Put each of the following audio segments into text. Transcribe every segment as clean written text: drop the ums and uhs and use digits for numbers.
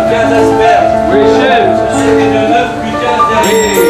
15 asperges. Oui, chef. Et de 9 puis 15 derrière.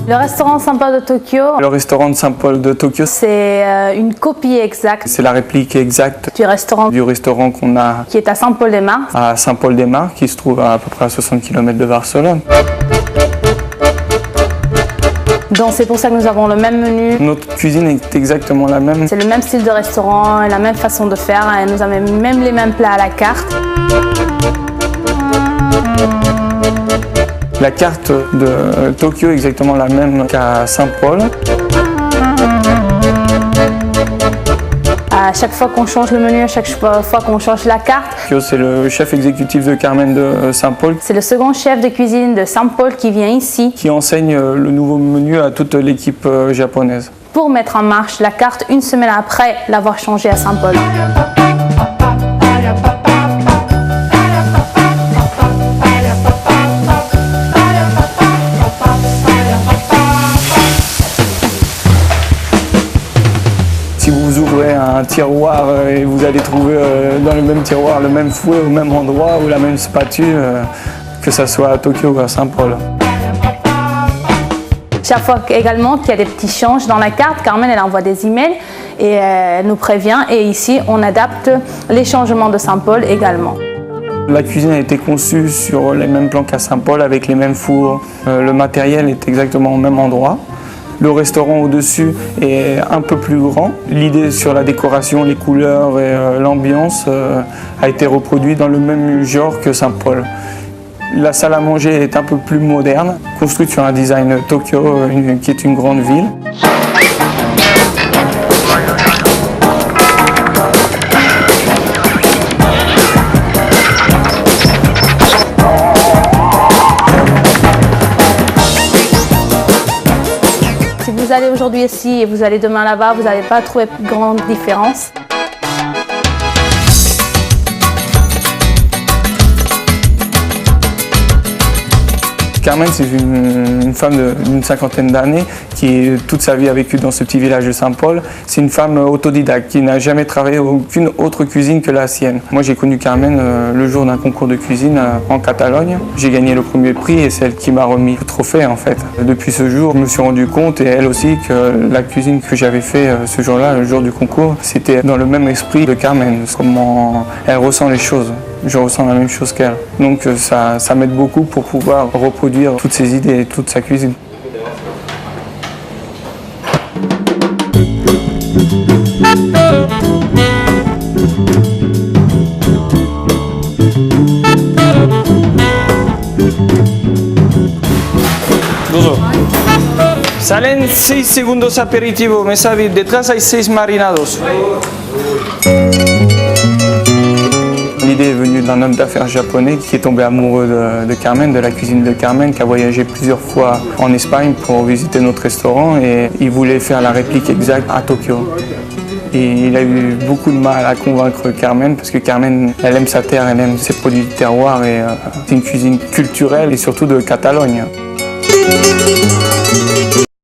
Le restaurant Saint-Paul de Tokyo. Le restaurant de Saint-Paul de Tokyo, C'est une copie exacte c'est la réplique exacte du restaurant qu'on a qui est à Saint-Paul-des-Mares. à Saint-Paul-des-Mares, qui se trouve à peu près à 60 km de Barcelone. Donc c'est pour ça que nous avons le même menu. Notre cuisine est exactement la même. C'est le même style de restaurant et la même façon de faire. Et nous avons même les mêmes plats à la carte. La carte de Tokyo est exactement la même qu'à Saint-Paul. À chaque fois qu'on change le menu, à chaque fois qu'on change la carte, C'est le chef exécutif de Carmen de Saint-Paul c'est le second chef de cuisine de Saint-Paul qui vient ici qui enseigne le nouveau menu à toute l'équipe japonaise. pour mettre en marche la carte une semaine après l'avoir changée à Saint-Paul. Si vous ouvrez un tiroir et vous allez trouver dans le même tiroir le même fouet au même endroit ou la même spatule, que ce soit à Tokyo ou à Saint-Paul. Chaque fois également qu'il y a des petits changes dans la carte, Carmen elle envoie des emails et elle nous prévient. Et ici, on adapte les changements de Saint-Paul également. La cuisine a été conçue sur les mêmes plans qu'à Saint-Paul avec les mêmes fours. Le matériel est exactement au même endroit. Le restaurant au-dessus est un peu plus grand. L'idée sur la décoration, les couleurs et l'ambiance a été reproduite dans le même genre que Saint-Paul. La salle à manger est un peu plus moderne, construite sur un design Tokyo, qui est une grande ville. Si vous allez aujourd'hui ici et vous allez demain là-bas, vous n'allez pas trouver grande différence. Carmen, c'est une femme d'une cinquantaine d'années qui toute sa vie a vécu dans ce petit village de Saint-Paul. C'est une femme autodidacte qui n'a jamais travaillé aucune autre cuisine que la sienne. Moi, j'ai connu Carmen le jour d'un concours de cuisine en Catalogne. J'ai gagné le premier prix et c'est elle qui m'a remis le trophée en fait. Depuis ce jour, je me suis rendu compte, et elle aussi, que la cuisine que j'avais fait ce jour-là, le jour du concours, c'était dans le même esprit de Carmen, comment elle ressent les choses. Je ressens la même chose qu'elle. Donc ça m'aide beaucoup pour pouvoir reproduire toutes ses idées et toute sa cuisine. Dozo. Salen 6 segundos aperitivo, me sabe, detrás hay 6 marinados. L'idée est venue d'un homme d'affaires japonais qui est tombé amoureux de Carmen, de la cuisine de Carmen, qui a voyagé plusieurs fois en Espagne pour visiter notre restaurant et il voulait faire la réplique exacte à Tokyo. Et il a eu beaucoup de mal à convaincre Carmen parce que Carmen, elle aime sa terre, elle aime ses produits de terroir et c'est une cuisine culturelle et surtout de Catalogne.